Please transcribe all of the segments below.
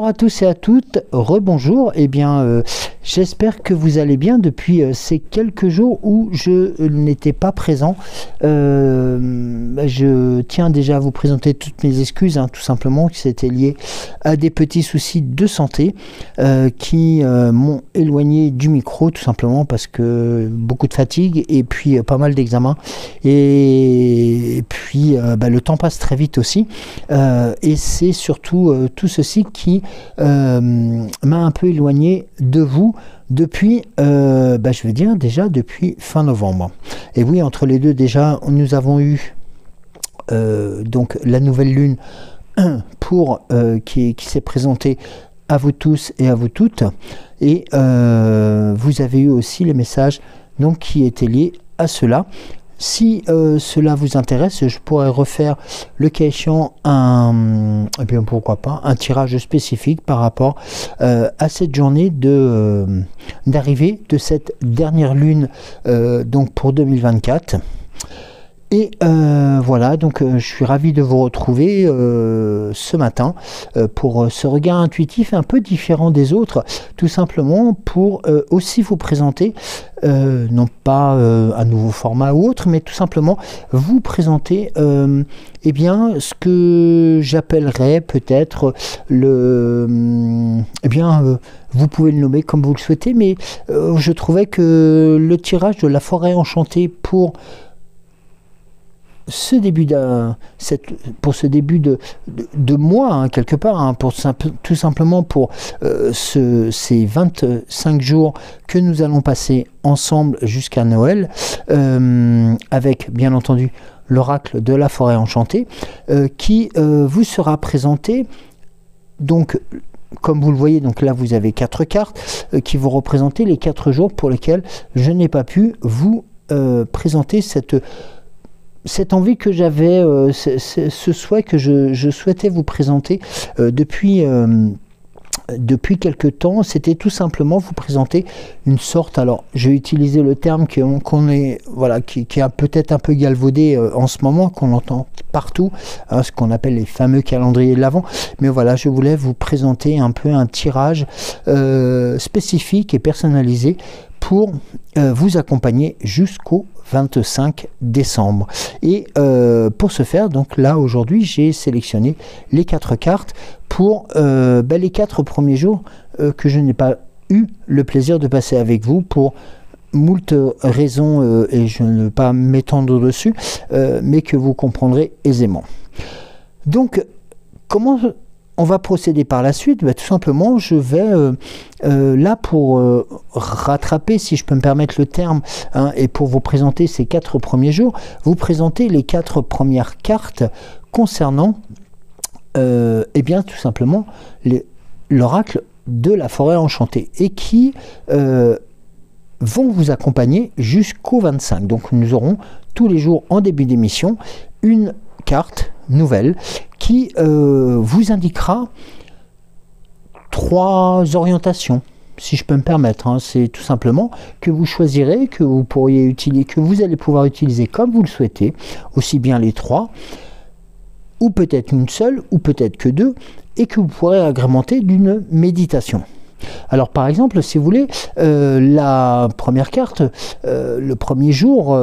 Bonjour à tous et à toutes, rebonjour, j'espère que vous allez bien depuis ces quelques jours où je n'étais pas présent. Je tiens déjà à vous présenter toutes mes excuses, tout simplement, qui c'était lié à des petits soucis de santé qui m'ont éloigné du micro, tout simplement parce que beaucoup de fatigue et puis pas mal d'examens et puis le temps passe très vite aussi et c'est surtout tout ceci qui m'a un peu éloigné de vous depuis, je vais dire déjà depuis fin novembre. Et oui, entre les deux déjà, nous avons eu donc la nouvelle lune qui s'est présentée à vous tous et à vous toutes. Et vous avez eu aussi les messages donc, qui étaient liés à cela. Si cela vous intéresse, je pourrais refaire le cas échéant pourquoi pas, un tirage spécifique par rapport à cette journée d'arrivée de cette dernière lune donc pour 2024. Et voilà, donc je suis ravi de vous retrouver ce matin pour ce regard intuitif un peu différent des autres, tout simplement pour aussi vous présenter, non pas un nouveau format ou autre, mais tout simplement vous présenter ce que j'appellerais peut-être vous pouvez le nommer comme vous le souhaitez, mais je trouvais que le tirage de la forêt enchantée pour ce début de mois, quelque part, tout simplement pour ces 25 jours que nous allons passer ensemble jusqu'à Noël, avec bien entendu l'oracle de la forêt enchantée, qui vous sera présenté. Donc, comme vous le voyez, donc là vous avez 4 cartes qui vont représenter les 4 jours pour lesquels je n'ai pas pu vous présenter cette envie que j'avais, ce souhait que je souhaitais vous présenter depuis quelque temps. C'était tout simplement vous présenter une sorte, alors je vais utiliser le terme qui a peut-être un peu galvaudé en ce moment, qu'on entend partout, ce qu'on appelle les fameux calendriers de l'Avent, mais voilà, je voulais vous présenter un peu un tirage spécifique et personnalisé pour vous accompagner jusqu'au 25 décembre. Et pour ce faire, donc là aujourd'hui j'ai sélectionné les 4 cartes pour les 4 premiers jours que je n'ai pas eu le plaisir de passer avec vous pour moult raisons et je ne vais pas m'étendre dessus, mais que vous comprendrez aisément. Donc comment on va procéder par la suite? Tout simplement, je vais là pour rattraper, si je peux me permettre le terme, et pour vous présenter ces 4 premiers jours, vous présenter les 4 premières cartes concernant tout simplement l'oracle de la forêt enchantée et qui vont vous accompagner jusqu'au 25. Donc nous aurons tous les jours en début d'émission une carte nouvelle qui vous indiquera 3 orientations, si je peux me permettre. C'est tout simplement que vous choisirez, que vous pourriez utiliser, que vous allez pouvoir utiliser comme vous le souhaitez, aussi bien les 3, ou peut-être une seule, ou peut-être que 2, et que vous pourrez agrémenter d'une méditation. Alors par exemple, si vous voulez, la première carte, le premier jour,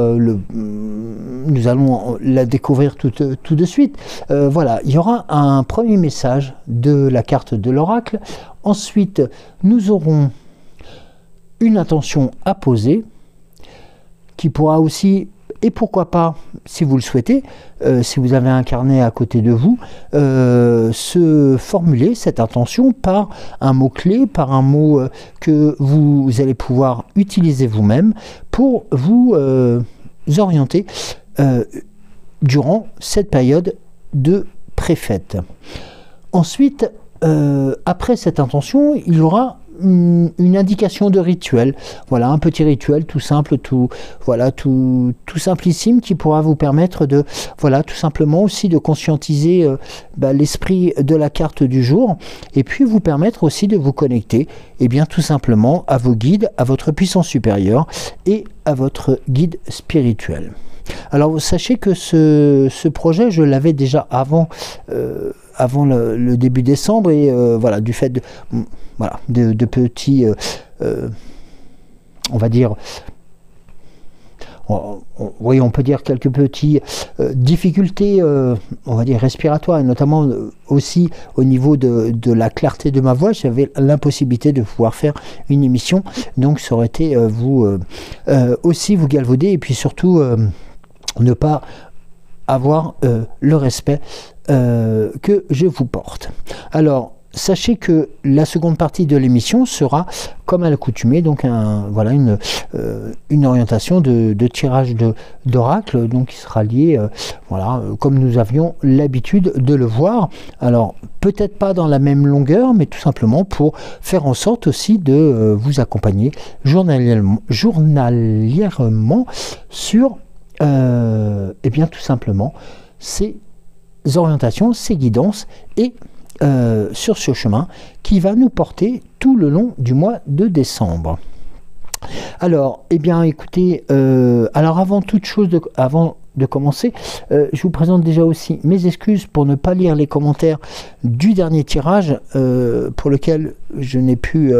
nous allons la découvrir tout de suite. Voilà, il y aura un premier message de la carte de l'oracle. Ensuite, nous aurons une intention à poser qui pourra aussi, et pourquoi pas, si vous le souhaitez, si vous avez un carnet à côté de vous, se formuler cette intention par un mot-clé, par un mot que vous allez pouvoir utiliser vous-même pour vous orienter durant cette période de pré-fête. Ensuite, après cette intention, il y aura une indication de rituel. Voilà, un petit rituel tout simple, tout simplissime qui pourra vous permettre de, tout simplement aussi de conscientiser l'esprit de la carte du jour et puis vous permettre aussi de vous connecter tout simplement à vos guides, à votre puissance supérieure et à votre guide spirituel. Alors sachez que ce projet, je l'avais déjà avant avant le début décembre, et voilà, du fait de, voilà, de petits, on va dire, oui, on peut dire quelques petites difficultés, on va dire respiratoires, et notamment aussi au niveau de la clarté de ma voix. J'avais l'impossibilité de pouvoir faire une émission, donc ça aurait été aussi vous galvauder, et puis surtout ne pas avoir le respect que je vous porte. Alors, sachez que la seconde partie de l'émission sera, comme à l'accoutumée, donc voilà, une orientation de tirage d'oracle, donc qui sera liée, voilà, comme nous avions l'habitude de le voir. Alors, peut-être pas dans la même longueur, mais tout simplement pour faire en sorte aussi de vous accompagner journalièrement sur, eh bien, tout simplement, ces orientations, ces guidances, et sur ce chemin qui va nous porter tout le long du mois de décembre. Alors, eh bien, écoutez, alors avant toute chose, avant de commencer, je vous présente déjà aussi mes excuses pour ne pas lire les commentaires du dernier tirage, pour lequel je n'ai pu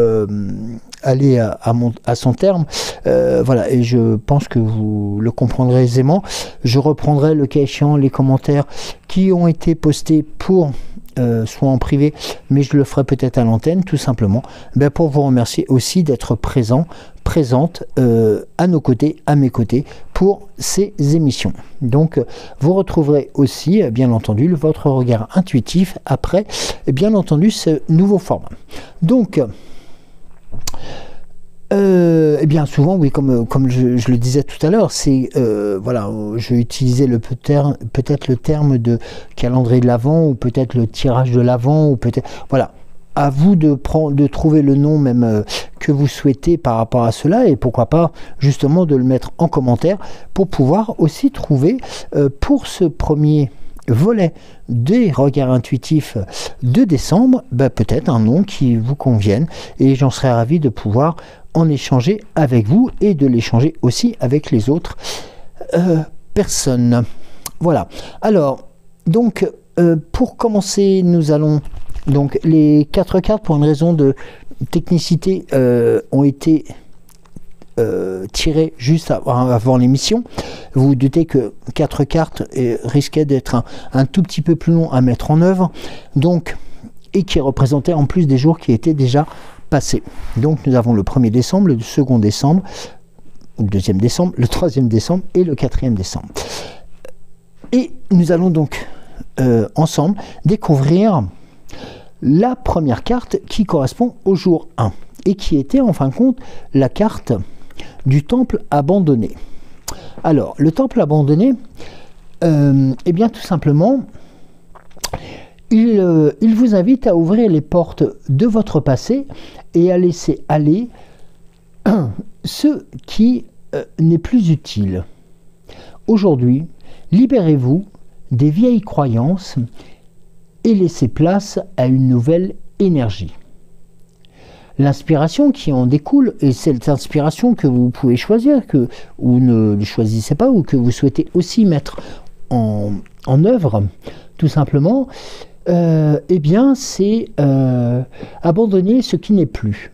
aller à son terme. Voilà, et je pense que vous le comprendrez aisément. Je reprendrai le cas échéant les commentaires qui ont été postés pour soit en privé, mais je le ferai peut-être à l'antenne, tout simplement, pour vous remercier aussi d'être présente à nos côtés, à mes côtés, pour ces émissions. Donc, vous retrouverez aussi, bien entendu, votre regard intuitif après, bien entendu, ce nouveau format. Donc, eh bien souvent, oui, comme je le disais tout à l'heure, c'est voilà, je vais utiliser peut-être le terme de calendrier de l'Avent, ou peut-être le tirage de l'Avent, ou peut-être, voilà, à vous de trouver le nom même que vous souhaitez par rapport à cela, et pourquoi pas justement de le mettre en commentaire pour pouvoir aussi trouver pour ce premier volet des regards intuitifs de décembre, peut-être un nom qui vous convienne, et j'en serais ravi de pouvoir en échanger avec vous, et de l'échanger aussi avec les autres personnes. Voilà. Alors, donc, pour commencer, nous allons, donc, les 4 cartes, pour une raison de technicité, ont été tirées juste avant l'émission. Vous vous doutez que 4 cartes risquaient d'être un tout petit peu plus long à mettre en œuvre, donc, et qui représentaient en plus des jours qui étaient déjà passés. Donc nous avons le 1er décembre, le 2e décembre, le 2e décembre, le 3e décembre et le 4e décembre. Et nous allons donc ensemble découvrir la première carte qui correspond au jour 1 et qui était en fin de compte la carte du temple abandonné. Alors, le temple abandonné, eh bien tout simplement, il vous invite à ouvrir les portes de votre passé et à laisser aller ce qui n'est plus utile. Aujourd'hui, libérez-vous des vieilles croyances et laissez place à une nouvelle énergie. L'inspiration qui en découle, et cette inspiration que vous pouvez choisir, ou ne choisissez pas, ou que vous souhaitez aussi mettre en œuvre, tout simplement, eh bien, c'est abandonner ce qui n'est plus.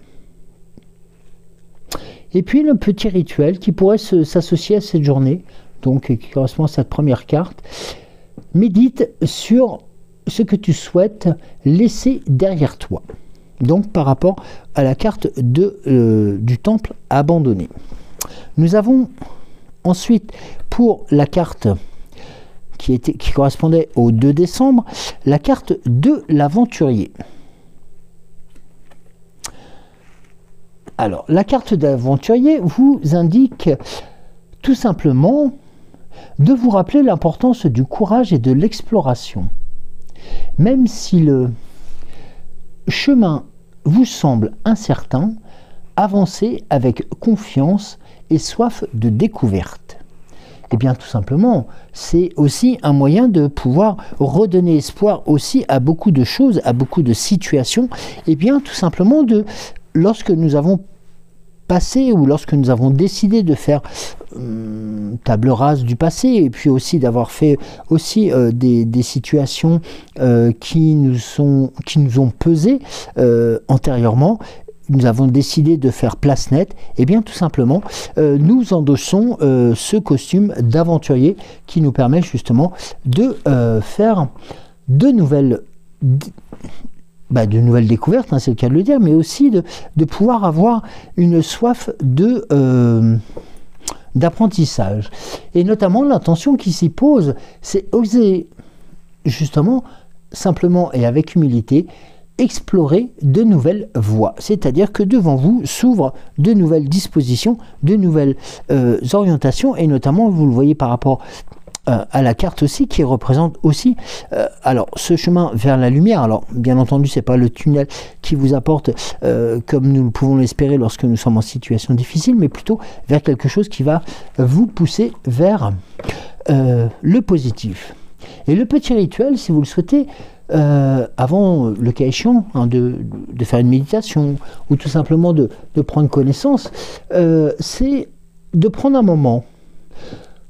Et puis, le petit rituel qui pourrait s'associer à cette journée, donc qui correspond à cette première carte, médite sur ce que tu souhaites laisser derrière toi. Donc, par rapport à la carte du temple abandonné. Nous avons ensuite, pour la carte qui correspondait au 2 décembre, la carte de l'aventurier. Alors, la carte d'aventurier vous indique tout simplement de vous rappeler l'importance du courage et de l'exploration. Même si le chemin vous semble incertain, avancez avec confiance et soif de découverte. Eh bien, tout simplement, c'est aussi un moyen de pouvoir redonner espoir aussi à beaucoup de choses, à beaucoup de situations. Eh bien, tout simplement, lorsque nous avons passé ou lorsque nous avons décidé de faire table rase du passé, et puis aussi d'avoir fait aussi des situations qui nous ont pesé antérieurement. Nous avons décidé de faire place nette, et bien tout simplement, nous endossons ce costume d'aventurier qui nous permet justement de faire de nouvelles découvertes, hein, c'est le cas de le dire, mais aussi de pouvoir avoir une soif d'apprentissage. Et notamment, l'intention qui s'y pose, c'est oser justement, simplement et avec humilité, explorer de nouvelles voies. C'est-à-dire que devant vous s'ouvrent de nouvelles dispositions, de nouvelles orientations, et notamment, vous le voyez par rapport à la carte aussi, qui représente aussi alors ce chemin vers la lumière. Alors bien entendu, c'est pas le tunnel qui vous apporte comme nous pouvons l'espérer lorsque nous sommes en situation difficile, mais plutôt vers quelque chose qui va vous pousser vers le positif. Et le petit rituel, si vous le souhaitez, avant le cas échéant, hein, de faire une méditation ou tout simplement de prendre connaissance, c'est de prendre un moment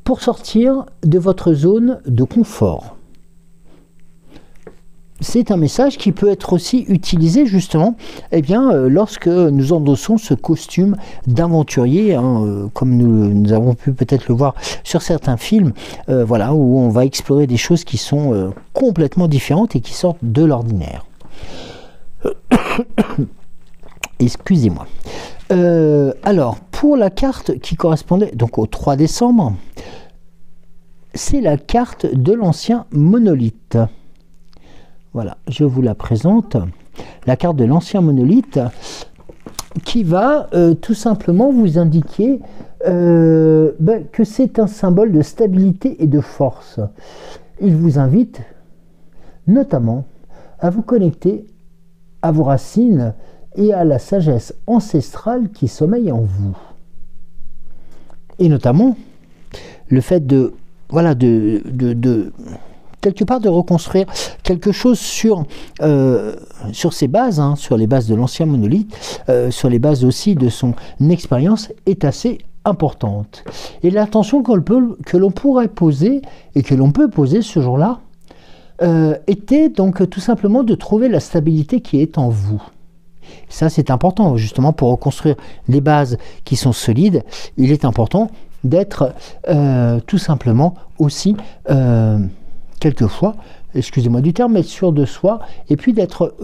pour sortir de votre zone de confort. C'est un message qui peut être aussi utilisé justement lorsque nous endossons ce costume d'aventurier, hein, comme nous avons pu peut-être le voir sur certains films, voilà, où on va explorer des choses qui sont complètement différentes et qui sortent de l'ordinaire. Excusez-moi. Alors, pour la carte qui correspondait donc au 3 décembre, c'est la carte de l'ancien monolithe. Voilà, je vous la présente. La carte de l'ancien monolithe qui va tout simplement vous indiquer que c'est un symbole de stabilité et de force. Il vous invite notamment à vous connecter à vos racines et à la sagesse ancestrale qui sommeille en vous. Et notamment, le fait de quelque part de reconstruire quelque chose sur ses bases, hein, sur les bases de l'ancien monolithe, sur les bases aussi de son expérience, est assez importante. Et l'intention que l'on pourrait poser, et que l'on peut poser ce jour-là, était donc tout simplement de trouver la stabilité qui est en vous. Ça, c'est important, justement, pour reconstruire des bases qui sont solides. Il est important d'être tout simplement aussi, quelquefois, excusez-moi du terme, mais sûr de soi, et puis d'être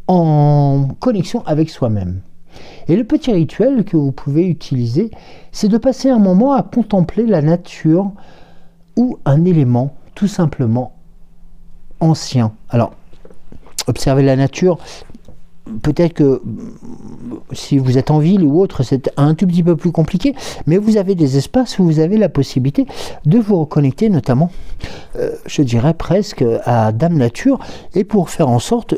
en connexion avec soi-même. Et le petit rituel que vous pouvez utiliser, c'est de passer un moment à contempler la nature ou un élément tout simplement ancien. Alors, observer la nature, peut-être que si vous êtes en ville ou autre, c'est un tout petit peu plus compliqué, mais vous avez des espaces où vous avez la possibilité de vous reconnecter, notamment, je dirais presque, à Dame Nature, et pour faire en sorte,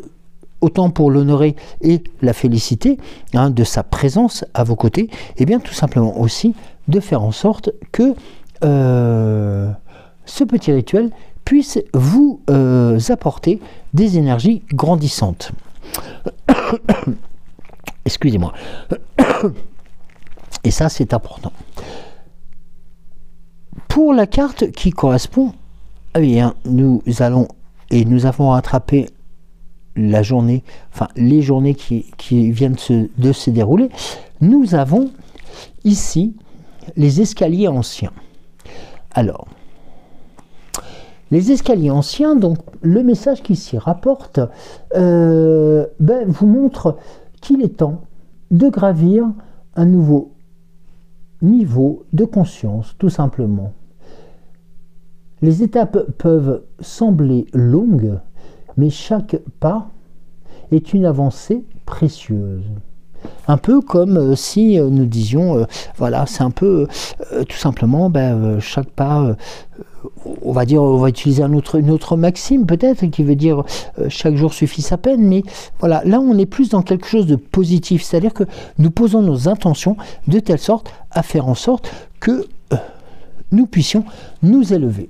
autant pour l'honorer et la féliciter, hein, de sa présence à vos côtés, et bien tout simplement aussi de faire en sorte que ce petit rituel puisse vous apporter des énergies grandissantes. Excusez-moi. Et ça, c'est important. Pour la carte qui correspond, eh bien, nous avons rattrapé la journée, enfin les journées qui viennent de se dérouler. Nous avons ici les escaliers anciens. Alors, les escaliers anciens, donc le message qui s'y rapporte, vous montre qu'il est temps de gravir un nouveau niveau de conscience, tout simplement. Les étapes peuvent sembler longues, mais chaque pas est une avancée précieuse. Un peu comme si nous disions, voilà, c'est un peu tout simplement, chaque pas, on va utiliser une autre maxime peut-être, qui veut dire chaque jour suffit sa peine, mais voilà, là on est plus dans quelque chose de positif, c'est-à-dire que nous posons nos intentions de telle sorte à faire en sorte que nous puissions nous élever.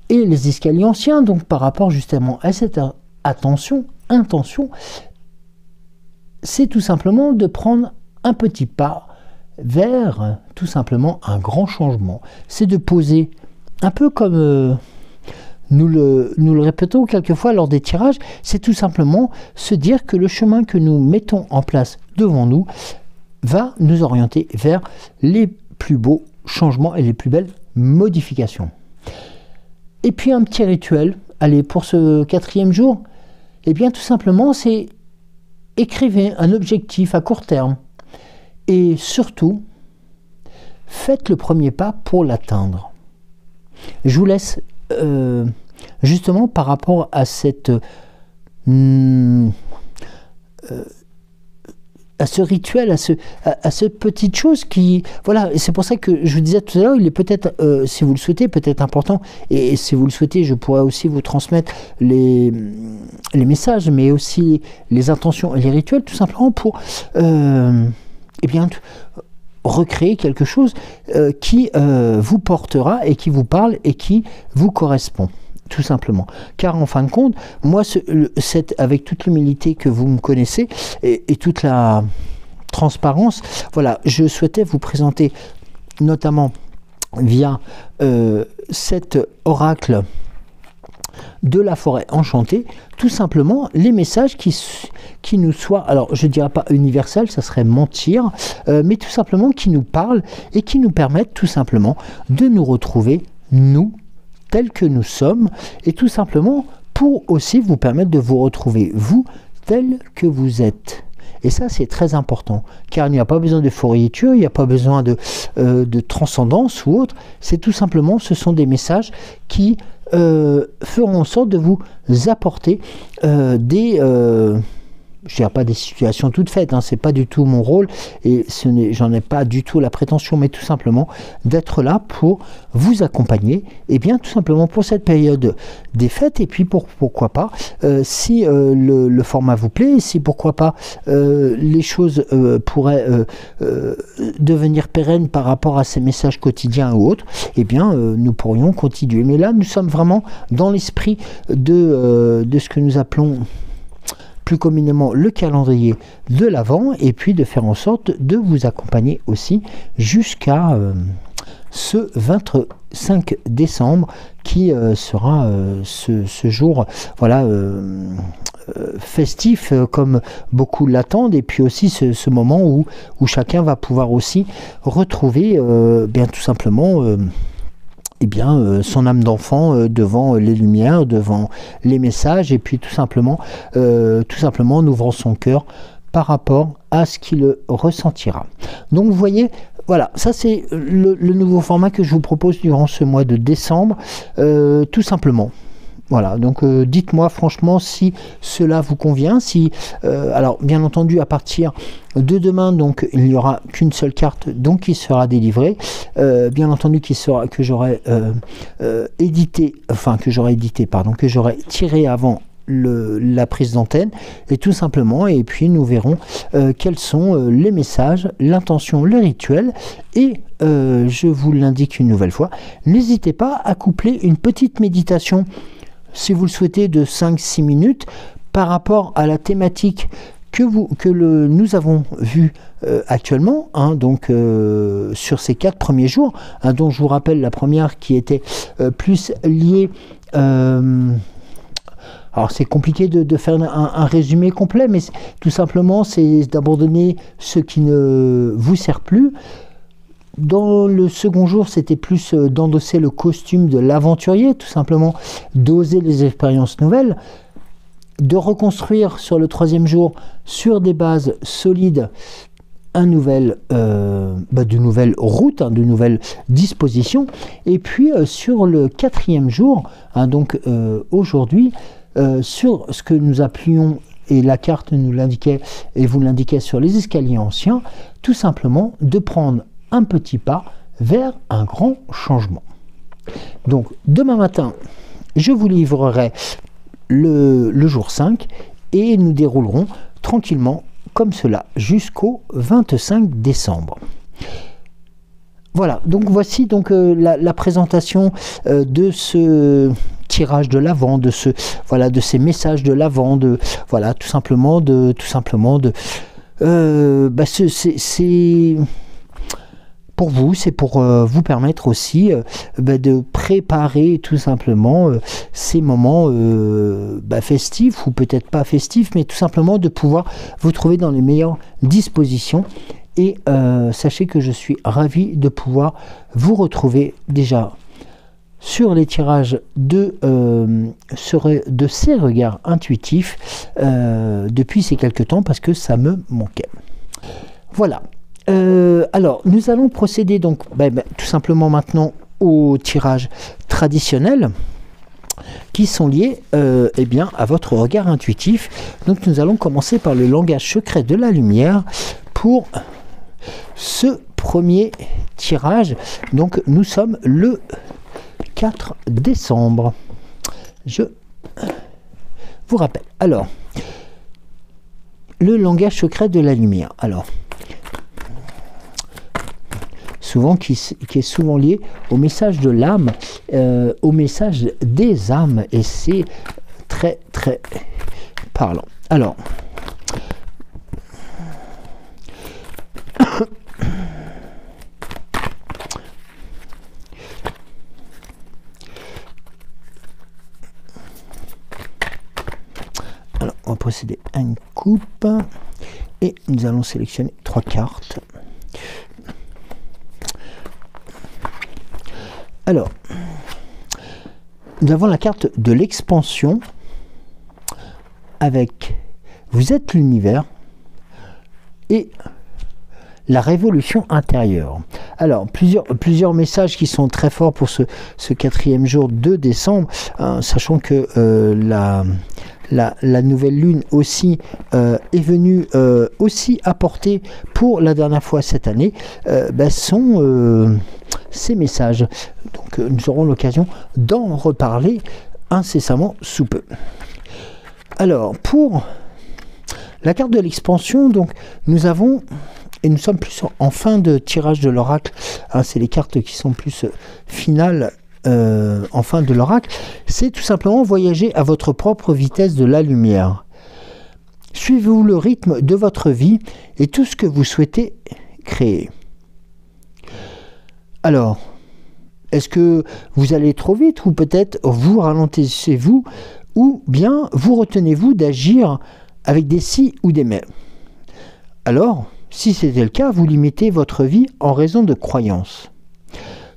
Et les escaliers anciens, donc par rapport justement à cette intention, c'est tout simplement de prendre un petit pas vers tout simplement un grand changement. C'est de poser, un peu comme nous le répétons quelquefois lors des tirages, c'est tout simplement se dire que le chemin que nous mettons en place devant nous va nous orienter vers les plus beaux changements et les plus belles modifications. Et puis un petit rituel, allez, pour ce 4e jour, eh bien tout simplement c'est écrivez un objectif à court terme et surtout faites le premier pas pour l'atteindre. Je vous laisse justement par rapport à cette à ce rituel, à cette petite chose qui, voilà, et c'est pour ça que je vous disais tout à l'heure, il est peut-être, si vous le souhaitez, peut-être important, et si vous le souhaitez, je pourrais aussi vous transmettre les messages, mais aussi les intentions et les rituels, tout simplement pour, eh bien, recréer quelque chose qui vous portera et qui vous parle et qui vous correspond. Tout simplement. Car en fin de compte, moi, avec toute l'humilité que vous me connaissez et toute la transparence, voilà, je souhaitais vous présenter notamment via cet oracle de la forêt enchantée, tout simplement les messages qui nous soient, alors je ne dirais pas universels, ça serait mentir, mais tout simplement qui nous parlent et qui nous permettent tout simplement de nous retrouver, nous, tels que nous sommes, et tout simplement pour aussi vous permettre de vous retrouver, vous, tel que vous êtes. Et ça, c'est très important, car il n'y a pas besoin de fourriture, il n'y a pas besoin de transcendance ou autre, c'est tout simplement, ce sont des messages qui feront en sorte de vous apporter je ne dirais pas des situations toutes faites, hein, c'est pas du tout mon rôle et j'en ai pas du tout la prétention, mais tout simplement d'être là pour vous accompagner, et bien tout simplement pour cette période des fêtes, et puis pourquoi pas, si le format vous plaît, si pourquoi pas les choses pourraient devenir pérennes par rapport à ces messages quotidiens ou autres, et bien nous pourrions continuer. Mais là, nous sommes vraiment dans l'esprit de ce que nous appelons plus communément le calendrier de l'Avent, et puis de faire en sorte de vous accompagner aussi jusqu'à ce 25 décembre qui sera ce jour, voilà, festif comme beaucoup l'attendent, et puis aussi ce moment où chacun va pouvoir aussi retrouver bien tout simplement eh bien, son âme d'enfant devant les lumières, devant les messages, et puis tout simplement en ouvrant son cœur par rapport à ce qu'il ressentira. Donc vous voyez, voilà, ça c'est le nouveau format que je vous propose durant ce mois de décembre, tout simplement. Voilà, donc dites-moi franchement si cela vous convient. Si, alors bien entendu, à partir de demain, donc il n'y aura qu'une seule carte donc qui sera délivrée. Bien entendu que j'aurai tiré avant la prise d'antenne, et tout simplement, et puis nous verrons quels sont les messages, l'intention, le rituel, et je vous l'indique une nouvelle fois, n'hésitez pas à coupler une petite méditation, si vous le souhaitez, de 5-6 minutes par rapport à la thématique nous avons vu actuellement, hein, donc sur ces 4 premiers jours, hein, dont je vous rappelle la première qui était plus liée, alors c'est compliqué de faire un résumé complet, mais tout simplement c'est d'abandonner ce qui ne vous sert plus. Dans le second jour, c'était plus d'endosser le costume de l'aventurier, tout simplement d'oser les expériences nouvelles, de reconstruire sur le 3e jour, sur des bases solides, de nouvelles routes, de nouvelles dispositions, et puis sur le 4e jour, hein, donc aujourd'hui, sur ce que nous appelions, et la carte nous l'indiquait, et vous l'indiquait sur les escaliers anciens, tout simplement de prendre un petit pas vers un grand changement. Donc demain matin, je vous livrerai le jour 5 et nous déroulerons tranquillement comme cela jusqu'au 25 décembre. Voilà, donc voici donc la présentation de ce tirage de l'Avent, de ces messages de l'Avent, tout simplement pour vous, c'est pour vous permettre aussi de préparer tout simplement ces moments festifs, ou peut-être pas festifs, mais tout simplement de pouvoir vous trouver dans les meilleures dispositions. Et sachez que je suis ravi de pouvoir vous retrouver déjà sur les tirages de ces regards intuitifs depuis ces quelques temps, parce que ça me manquait. Voilà. Alors, nous allons procéder donc tout simplement maintenant aux tirages traditionnels qui sont liés à votre regard intuitif. Donc, nous allons commencer par le langage secret de la lumière pour ce premier tirage. Donc, nous sommes le 4 décembre. Je vous rappelle. Alors, le langage secret de la lumière. Alors, souvent qui est souvent lié au message de l'âme, au message des âmes, et c'est très très parlant. Alors, on va procéder à une coupe et nous allons sélectionner 3 cartes. Alors, nous avons la carte de l'expansion avec vous êtes l'univers et la révolution intérieure. Alors, plusieurs messages qui sont très forts pour ce 4e jour de décembre, sachant que la nouvelle lune aussi est venue aussi apporter pour la dernière fois cette année sont ces messages. Donc nous aurons l'occasion d'en reparler incessamment sous peu. Alors, pour la carte de l'expansion, donc nous avons, et nous sommes plus en fin de tirage de l'oracle, c'est les cartes qui sont plus finales en fin de l'oracle, c'est tout simplement voyager à votre propre vitesse de la lumière. Suivez-vous le rythme de votre vie et tout ce que vous souhaitez créer. Alors, est-ce que vous allez trop vite, ou peut-être vous ralentissez-vous, ou bien vous retenez-vous d'agir avec des si ou des mais? Alors, si c'était le cas, vous limitez votre vie en raison de croyances.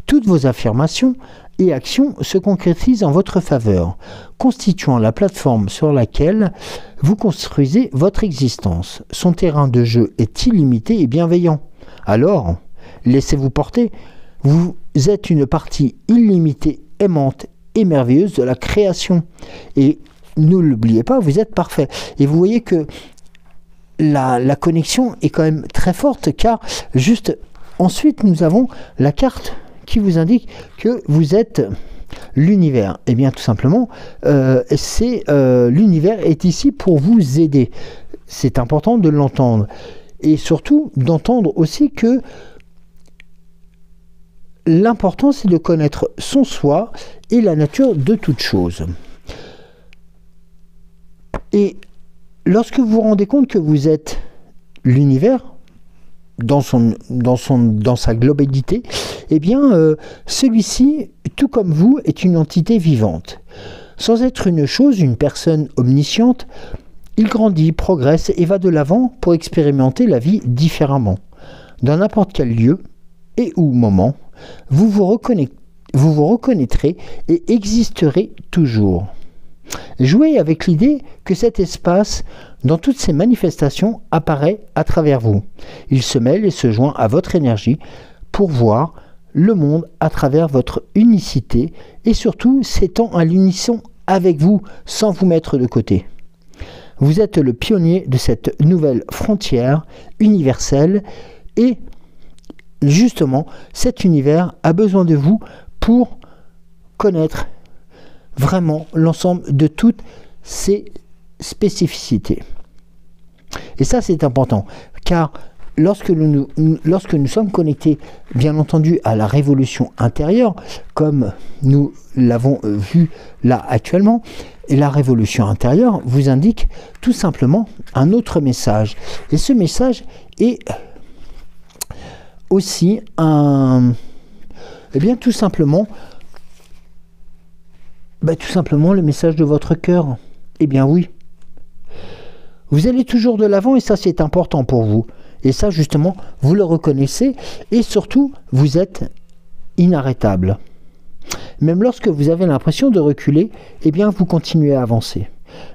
Toutes vos affirmations et actions se concrétisent en votre faveur, constituant la plateforme sur laquelle vous construisez votre existence. Son terrain de jeu est illimité et bienveillant. Alors, laissez-vous porter. Vous êtes une partie illimitée, aimante et merveilleuse de la création. Et ne l'oubliez pas, vous êtes parfait. Et vous voyez que la connexion est quand même très forte, car juste ensuite nous avons la carte qui vous indique que vous êtes l'univers. Et bien tout simplement, l'univers est ici pour vous aider. C'est important de l'entendre. Et surtout d'entendre aussi que l'important, c'est de connaître son soi et la nature de toute chose. Et lorsque vous vous rendez compte que vous êtes l'univers dans sa globalité, eh bien, celui-ci, tout comme vous, est une entité vivante. Sans être une chose, une personne omnisciente, il grandit, progresse et va de l'avant pour expérimenter la vie différemment. Dans n'importe quel lieu et ou moment, vous vous reconnaîtrez et existerez toujours. Jouez avec l'idée que cet espace, dans toutes ses manifestations, apparaît à travers vous. Il se mêle et se joint à votre énergie pour voir le monde à travers votre unicité et surtout s'étend à l'unisson avec vous sans vous mettre de côté. Vous êtes le pionnier de cette nouvelle frontière universelle et justement, cet univers a besoin de vous pour connaître vraiment l'ensemble de toutes ces spécificités. Et ça, c'est important, car lorsque nous sommes connectés, bien entendu, à la révolution intérieure, comme nous l'avons vu là actuellement, et la révolution intérieure vous indique tout simplement un autre message. Et ce message est aussi un... Eh bien, tout simplement le message de votre cœur. Eh bien oui. Vous allez toujours de l'avant et ça c'est important pour vous. Et ça justement, vous le reconnaissez et surtout, vous êtes inarrêtable. Même lorsque vous avez l'impression de reculer, eh bien vous continuez à avancer.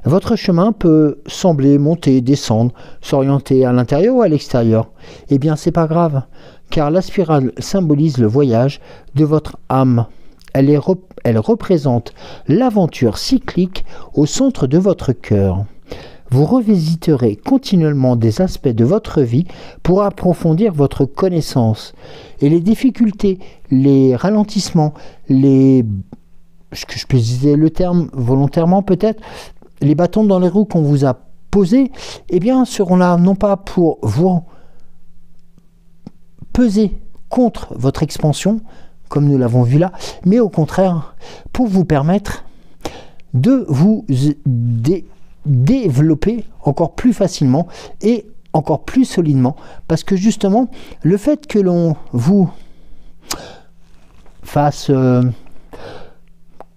Votre chemin peut sembler monter, descendre, s'orienter à l'intérieur ou à l'extérieur. Eh bien c'est pas grave, car la spirale symbolise le voyage de votre âme. Elle représente l'aventure cyclique au centre de votre cœur. Vous revisiterez continuellement des aspects de votre vie pour approfondir votre connaissance. Et les difficultés, les ralentissements, je peux utiliser le terme volontairement peut-être, les bâtons dans les roues qu'on vous a posés, eh bien seront là non pas pour vous peser contre votre expansion, comme nous l'avons vu là, mais au contraire pour vous permettre de vous développer encore plus facilement et encore plus solidement, parce que justement le fait que l'on vous fasse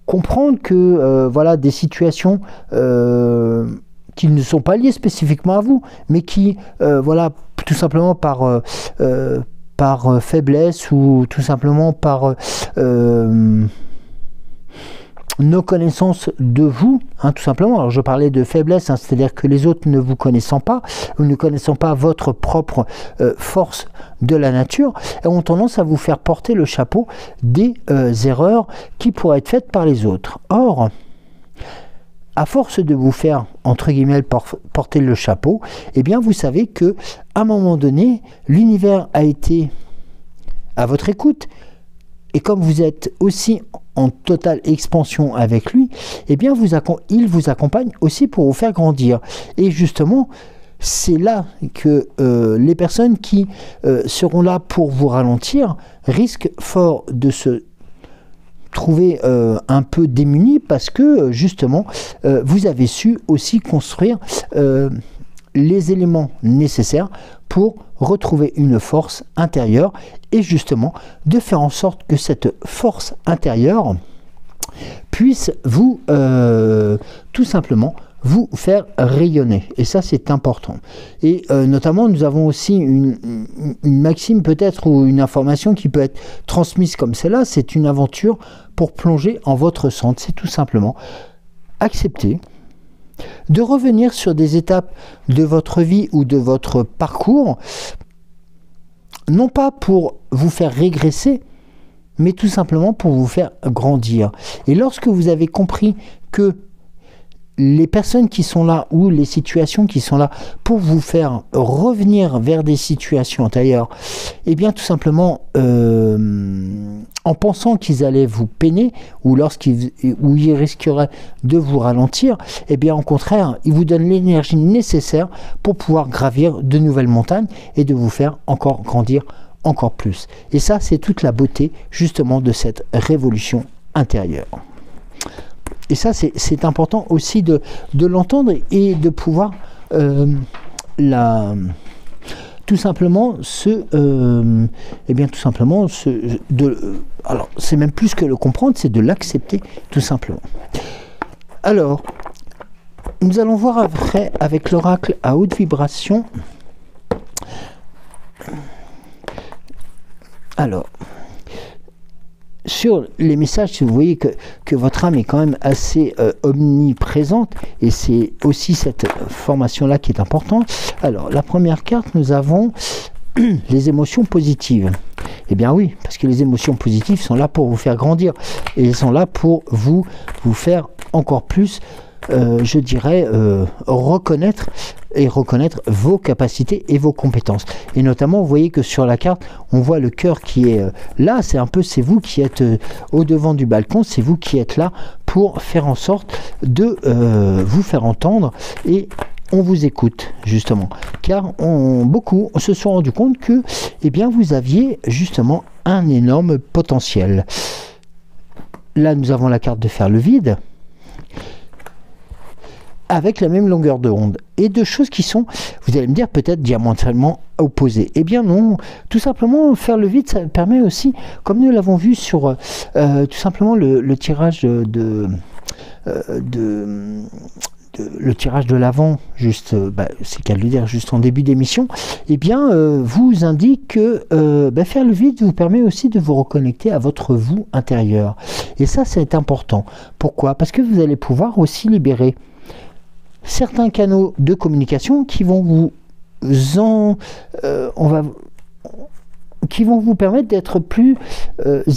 comprendre que voilà des situations qui ne sont pas liées spécifiquement à vous, mais qui voilà tout simplement par faiblesse ou tout simplement par nos connaissances de vous, hein, tout simplement. Alors je parlais de faiblesse, hein, c'est-à-dire que les autres ne vous connaissant pas, ou ne connaissant pas votre propre force de la nature, ont tendance à vous faire porter le chapeau des erreurs qui pourraient être faites par les autres. Or, à force de vous faire, entre guillemets, porter le chapeau, eh bien vous savez que à un moment donné, l'univers a été à votre écoute, et comme vous êtes aussi en totale expansion avec lui, eh bien il vous accompagne aussi pour vous faire grandir. Et justement, c'est là que les personnes qui seront là pour vous ralentir risquent fort de se trouver un peu démunis parce que justement, vous avez su aussi construire les éléments nécessaires pour retrouver une force intérieure et justement de faire en sorte que cette force intérieure puisse vous tout simplement vous faire rayonner. Et ça c'est important. Et notamment nous avons aussi une maxime peut-être ou une information qui peut être transmise comme celle-là, c'est une aventure pour plonger en votre centre. C'est tout simplement accepter de revenir sur des étapes de votre vie ou de votre parcours, non pas pour vous faire régresser, mais tout simplement pour vous faire grandir. Et lorsque vous avez compris que les personnes qui sont là ou les situations qui sont là pour vous faire revenir vers des situations antérieures, eh bien tout simplement en pensant qu'ils allaient vous peiner ou ils risqueraient de vous ralentir, eh bien au contraire, ils vous donnent l'énergie nécessaire pour pouvoir gravir de nouvelles montagnes et de vous faire encore grandir encore plus. Et ça, c'est toute la beauté justement de cette révolution intérieure. Et ça, c'est important aussi de l'entendre et de pouvoir tout simplement alors c'est même plus que le comprendre, c'est de l'accepter tout simplement. Alors, nous allons voir après avec l'oracle à haute vibration. Alors, sur les messages, si vous voyez que votre âme est quand même assez omniprésente, et c'est aussi cette formation-là qui est importante. Alors, la première carte, nous avons les émotions positives. Eh bien oui, parce que les émotions positives sont là pour vous faire grandir, et elles sont là pour vous faire encore plus, je dirais, reconnaître vos capacités et vos compétences. Et notamment, vous voyez que sur la carte, on voit le cœur qui est là, c'est vous qui êtes au devant du balcon, c'est vous qui êtes là pour faire en sorte de vous faire entendre, et on vous écoute justement, car beaucoup se sont rendus compte que eh bien, vous aviez justement un énorme potentiel. Là, nous avons la carte de faire le vide. avec la même longueur d'onde. Et deux choses qui sont, vous allez me dire, peut-être diamétralement opposées. Eh bien non, tout simplement, faire le vide, ça permet aussi, comme nous l'avons vu sur tout simplement le tirage le tirage de l'avant, juste, c'est qu'à le dire, juste en début d'émission, eh bien, vous indique que faire le vide vous permet aussi de vous reconnecter à votre vous intérieur. Et ça, c'est important. Pourquoi? Parce que vous allez pouvoir aussi libérer certains canaux de communication qui vont qui vont vous permettre d'être plus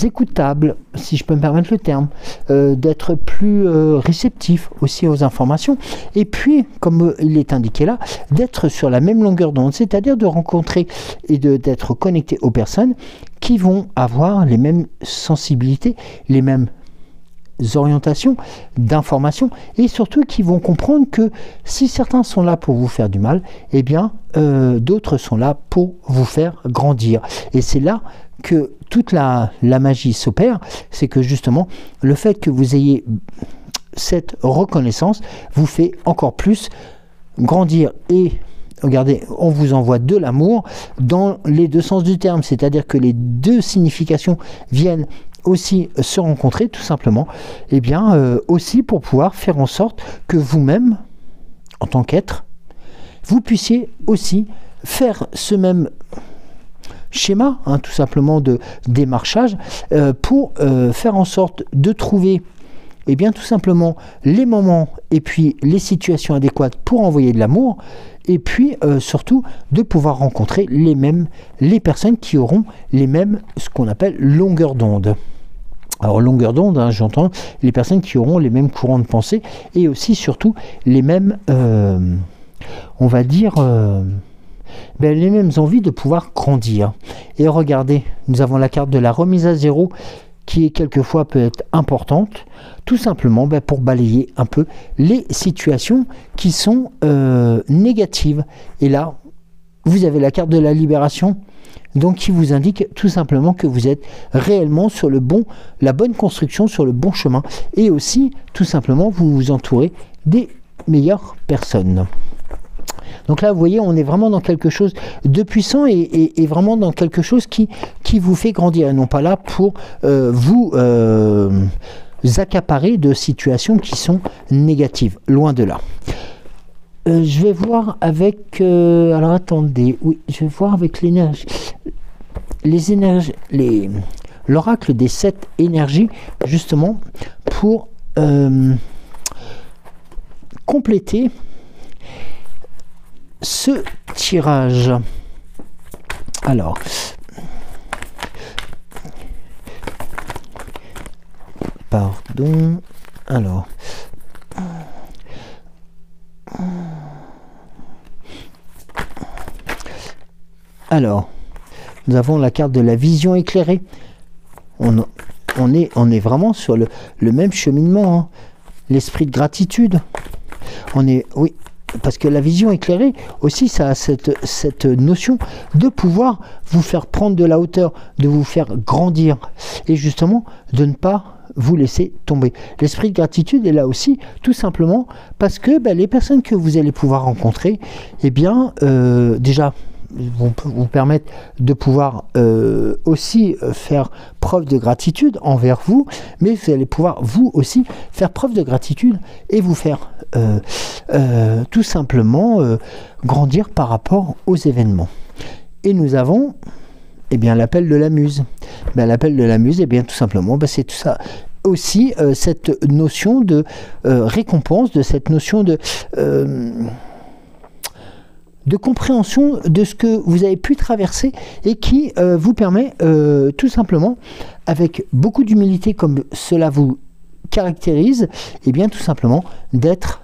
écoutable, si je peux me permettre le terme, d'être plus réceptif aussi aux informations, et puis, comme il est indiqué là, d'être sur la même longueur d'onde, c'est-à-dire de rencontrer et d'être connecté aux personnes qui vont avoir les mêmes sensibilités, les mêmes orientations d'informations, et surtout qui vont comprendre que si certains sont là pour vous faire du mal, eh bien d'autres sont là pour vous faire grandir. Et c'est là que toute la magie s'opère, c'est que justement le fait que vous ayez cette reconnaissance vous fait encore plus grandir. Et regardez, on vous envoie de l'amour dans les deux sens du terme, c'est-à-dire que les deux significations viennent aussi se rencontrer, tout simplement, et bien aussi pour pouvoir faire en sorte que vous-même, en tant qu'être, vous puissiez aussi faire ce même schéma, tout simplement de démarchage, pour faire en sorte de trouver, et bien tout simplement, les moments et puis les situations adéquates pour envoyer de l'amour, et puis surtout de pouvoir rencontrer les personnes qui auront les mêmes, ce qu'on appelle longueur d'onde. Alors longueur d'onde, j'entends les personnes qui auront les mêmes courants de pensée et aussi surtout les mêmes, on va dire, les mêmes envies de pouvoir grandir. Et regardez, nous avons la carte de la remise à zéro qui est quelquefois peut être importante, tout simplement pour balayer un peu les situations qui sont négatives. Et là, vous avez la carte de la libération, donc qui vous indique tout simplement que vous êtes réellement sur la bonne construction, sur le bon chemin, et aussi tout simplement vous vous entourez des meilleures personnes. Donc là, vous voyez, on est vraiment dans quelque chose de puissant et vraiment dans quelque chose qui vous fait grandir, et non pas là pour vous accaparer de situations qui sont négatives, loin de là. Je vais voir avec... alors attendez, oui, je vais voir avec l'énergie. Les énergies, l'oracle des 7 énergies, justement, pour compléter ce tirage. Alors, pardon, alors... nous avons la carte de la vision éclairée. On est vraiment sur le même cheminement, l'esprit de gratitude. Oui, parce que la vision éclairée aussi, ça a cette notion de pouvoir vous faire prendre de la hauteur, de vous faire grandir, et justement de ne pas vous laisser tomber. L'esprit de gratitude est là aussi, tout simplement parce que les personnes que vous allez pouvoir rencontrer, eh bien, déjà, vont vous permettre de pouvoir aussi faire preuve de gratitude envers vous, mais vous allez pouvoir vous aussi faire preuve de gratitude et vous faire tout simplement grandir par rapport aux événements. Et nous avons l'appel de la muse. L'appel de la muse, tout simplement, c'est tout ça aussi, cette notion de récompense, de cette notion de compréhension de ce que vous avez pu traverser et qui vous permet tout simplement, avec beaucoup d'humilité comme cela vous caractérise, tout simplement d'être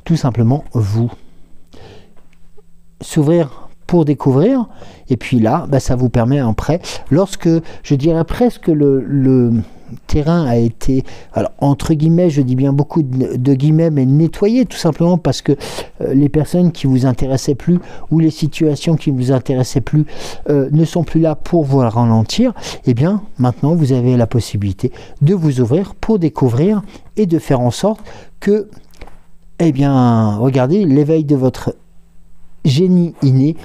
tout simplement vous. S'ouvrir pour découvrir, et puis là, ça vous permet après, lorsque, je dirais presque le terrain a été, alors entre guillemets, je dis bien beaucoup de guillemets, mais nettoyé, tout simplement parce que les personnes qui vous intéressaient plus, ou les situations qui vous intéressaient plus, ne sont plus là pour vous ralentir, maintenant vous avez la possibilité de vous ouvrir pour découvrir et de faire en sorte que eh bien, regardez, l'éveil de votre génie inné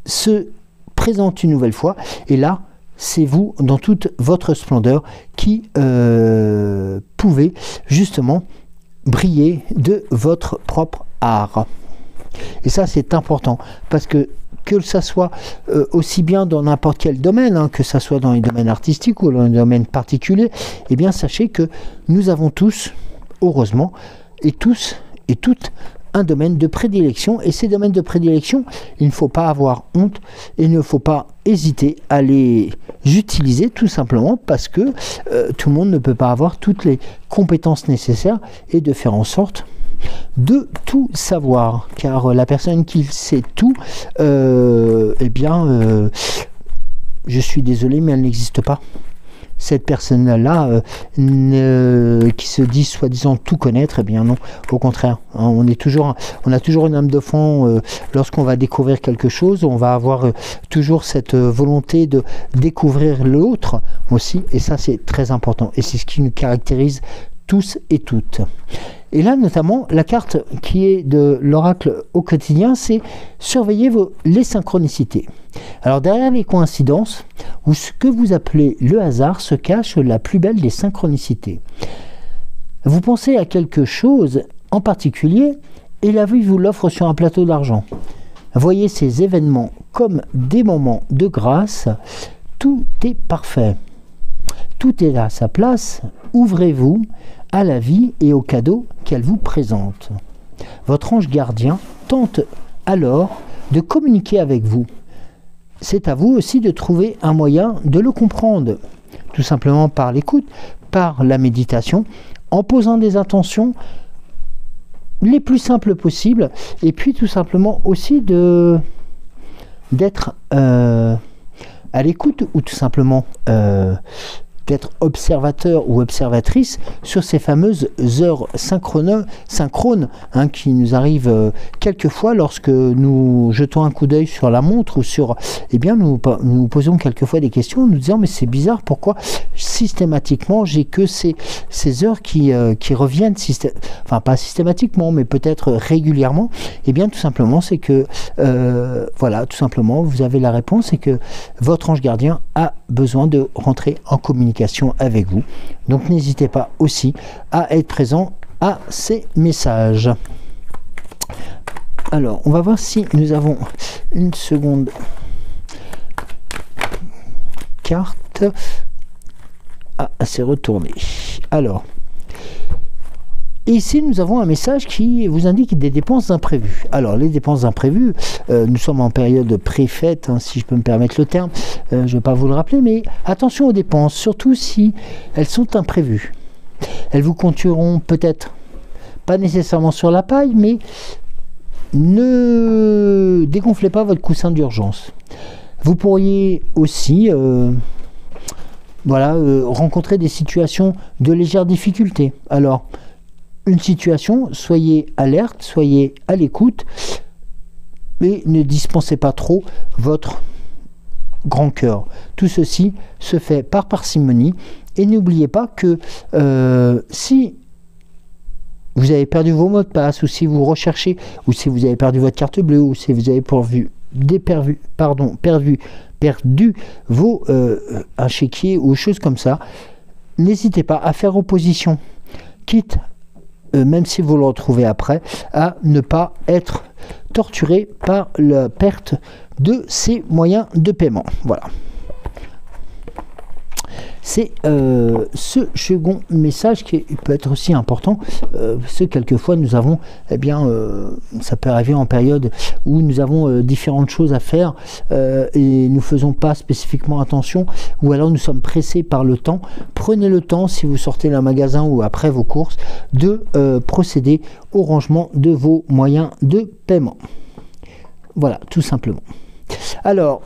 se présente une nouvelle fois. Et là, c'est vous, dans toute votre splendeur, qui pouvez justement briller de votre propre art. Et ça, c'est important, parce que ça soit aussi bien dans n'importe quel domaine, hein, que ça soit dans les domaines artistiques ou dans les domaines particuliers, eh bien, sachez que nous avons tous, heureusement, et tous et toutes, un domaine de prédilection, et ces domaines de prédilection, il ne faut pas avoir honte et il ne faut pas hésiter à les utiliser, tout simplement parce que tout le monde ne peut pas avoir toutes les compétences nécessaires, et de faire en sorte de tout savoir, car la personne qui sait tout, eh bien, je suis désolé, mais elle n'existe pas. Cette personne-là qui se dit soi-disant tout connaître, eh bien non, au contraire, hein, on a toujours une âme d'enfant lorsqu'on va découvrir quelque chose, on va avoir toujours cette volonté de découvrir l'autre aussi, et ça c'est très important, et c'est ce qui nous caractérise tous et toutes. Et là, notamment, la carte qui est de l'oracle au quotidien, c'est surveiller les synchronicités. Alors, derrière les coïncidences, ou ce que vous appelez le hasard, se cache la plus belle des synchronicités. Vous pensez à quelque chose en particulier, et la vie vous l'offre sur un plateau d'argent. Voyez ces événements comme des moments de grâce. Tout est parfait. Tout est à sa place. Ouvrez-vous à la vie et aux cadeaux qu'elle vous présente. Votre ange gardien tente alors de communiquer avec vous. C'est à vous aussi de trouver un moyen de le comprendre, tout simplement par l'écoute, par la méditation, en posant des intentions les plus simples possibles, et puis tout simplement aussi d'être à l'écoute, ou tout simplement d'être observateur ou observatrice sur ces fameuses heures synchrones, hein, qui nous arrivent quelquefois lorsque nous jetons un coup d'œil sur la montre, ou sur, eh bien, nous posons quelquefois des questions, nous disant mais c'est bizarre, pourquoi systématiquement j'ai que ces heures qui reviennent, enfin pas systématiquement, mais peut-être régulièrement. Eh bien tout simplement c'est que voilà, tout simplement vous avez la réponse, c'est que votre ange gardien a besoin de rentrer en communication avec vous. Donc n'hésitez pas aussi à être présent à ces messages. Alors, on va voir si nous avons une seconde carte. Ah, c'est retourné. Alors, ici, nous avons un message qui vous indique des dépenses imprévues. Alors, les dépenses imprévues, nous sommes en période pré-fête, hein, si je peux me permettre le terme. Je ne vais pas vous le rappeler, mais attention aux dépenses, surtout si elles sont imprévues. Elles vous compteront peut-être pas nécessairement sur la paille, mais ne dégonflez pas votre coussin d'urgence. Vous pourriez aussi rencontrer des situations de légère difficulté. Alors, une situation, soyez alerte, soyez à l'écoute, mais ne dispensez pas trop votre grand cœur. Tout ceci se fait par parcimonie, et n'oubliez pas que si vous avez perdu vos mots de passe, ou si vous recherchez, ou si vous avez perdu votre carte bleue, ou si vous avez perdu vos un chéquier ou choses comme ça, n'hésitez pas à faire opposition, quitte même si vous le retrouvez après, à ne pas être torturé par la perte de ces moyens de paiement. Voilà. C'est ce second message qui peut être aussi important, parce que quelquefois nous avons, eh bien, ça peut arriver en période où nous avons différentes choses à faire et nous ne faisons pas spécifiquement attention, ou alors nous sommes pressés par le temps. Prenez le temps, si vous sortez d'un magasin ou après vos courses, de procéder au rangement de vos moyens de paiement. Voilà, tout simplement. Alors,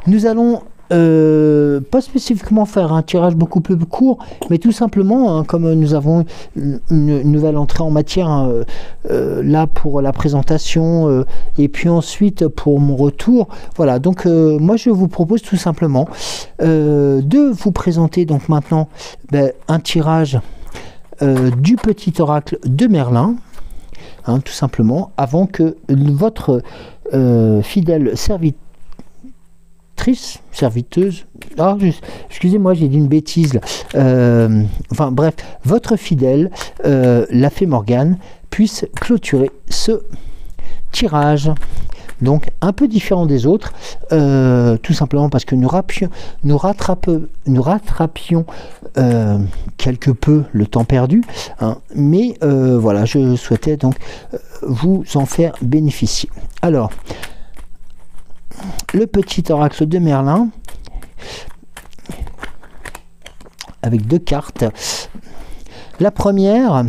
nous allons pas spécifiquement faire un tirage beaucoup plus court, mais tout simplement, hein, comme nous avons une nouvelle entrée en matière là pour la présentation et puis ensuite pour mon retour, voilà, donc moi je vous propose tout simplement de vous présenter donc maintenant un tirage du petit oracle de Merlin. hein, tout simplement, avant que votre fidèle serviteuse, excusez-moi, j'ai dit une bêtise là. Enfin bref, votre fidèle, la fée Morgane, puisse clôturer ce tirage. Donc un peu différent des autres, tout simplement parce que nous rattrapions quelque peu le temps perdu, hein, mais voilà, je souhaitais donc vous en faire bénéficier. Alors, le petit oracle de Merlin, avec 2 cartes. La première,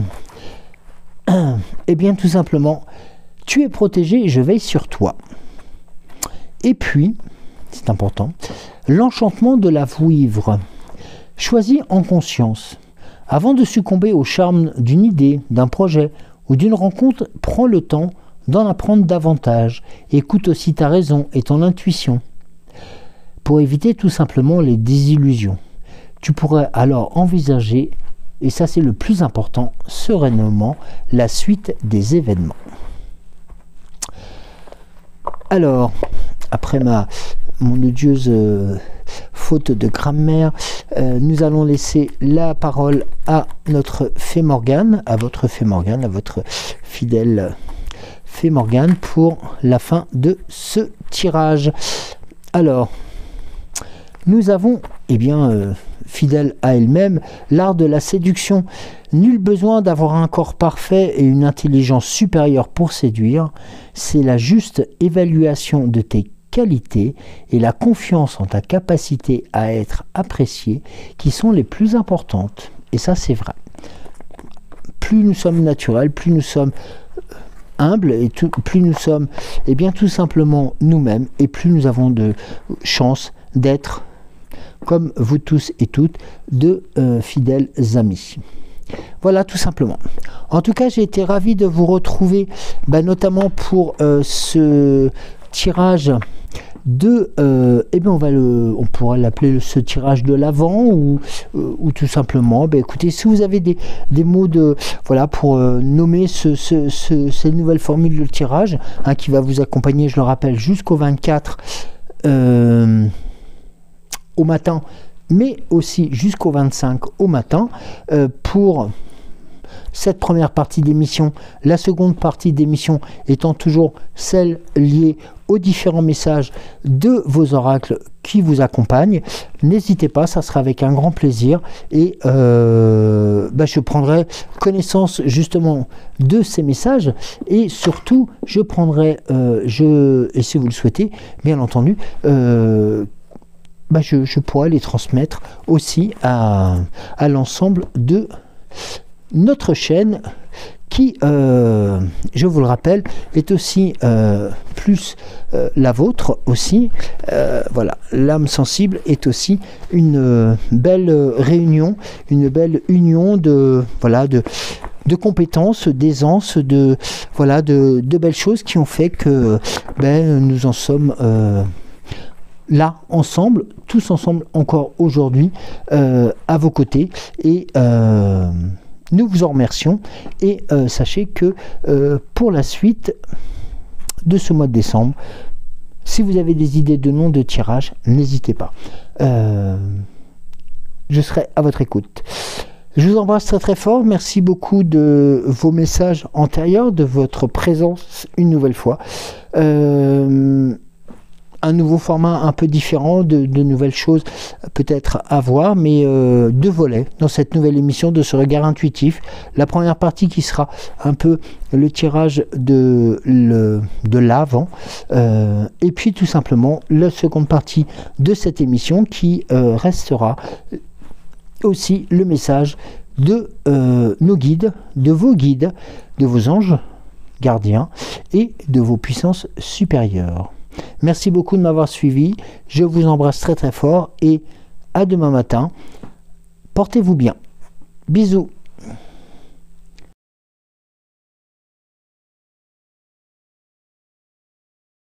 eh bien tout simplement, tu es protégé et je veille sur toi. Et puis, c'est important, l'enchantement de la vouivre. Choisis en conscience. Avant de succomber au charme d'une idée, d'un projet ou d'une rencontre, prends le temps d'en apprendre davantage. Écoute aussi ta raison et ton intuition pour éviter tout simplement les désillusions. Tu pourrais alors envisager, et ça c'est le plus important, sereinement la suite des événements. Alors, après mon odieuse faute de grammaire, nous allons laisser la parole à notre fée Morgane, à votre fidèle fée Morgane pour la fin de ce tirage. Alors, nous avons, eh bien, fidèle à elle-même, l'art de la séduction. Nul besoin d'avoir un corps parfait et une intelligence supérieure pour séduire. C'est la juste évaluation de tes qualités et la confiance en ta capacité à être apprécié qui sont les plus importantes. Et ça, c'est vrai. Plus nous sommes naturels, plus nous sommes humbles, et plus nous sommes, eh bien, tout simplement nous-mêmes, et plus nous avons de chances d'être, comme vous tous et toutes, de fidèles amis. Voilà, tout simplement. En tout cas, j'ai été ravi de vous retrouver, notamment pour ce tirage de, eh bien, on pourra l'appeler ce tirage de l'Avent, ou tout simplement, écoutez, si vous avez des mots voilà, pour nommer cette nouvelle formule de tirage, hein, qui va vous accompagner, je le rappelle, jusqu'au 24 au matin, mais aussi jusqu'au 25 au matin, pour cette première partie d'émission. La seconde partie d'émission étant toujours celle liée aux différents messages de vos oracles qui vous accompagnent. N'hésitez pas, ça sera avec un grand plaisir, et je prendrai connaissance justement de ces messages, et surtout je prendrai, et si vous le souhaitez, bien entendu, je pourrais les transmettre aussi à l'ensemble de notre chaîne qui, je vous le rappelle, est aussi plus la vôtre aussi. Voilà, l'âme sensible est aussi une belle réunion, une belle union de compétences, d'aisance, de belles choses qui ont fait que nous en sommes là ensemble, tous ensemble encore aujourd'hui, à vos côtés, et nous vous en remercions, et sachez que pour la suite de ce mois de décembre, si vous avez des idées de noms de tirage, n'hésitez pas, je serai à votre écoute. Je vous embrasse très très fort, merci beaucoup de vos messages antérieurs, de votre présence une nouvelle fois. Un nouveau format un peu différent, de nouvelles choses peut-être à voir, mais 2 volets dans cette nouvelle émission de ce regard intuitif. La première partie qui sera un peu le tirage de l'Avent, et puis tout simplement la seconde partie de cette émission qui restera aussi le message de nos guides, de vos guides, de vos anges gardiens et de vos puissances supérieures. Merci beaucoup de m'avoir suivi, je vous embrasse très très fort, et à demain matin. Portez-vous bien. Bisous.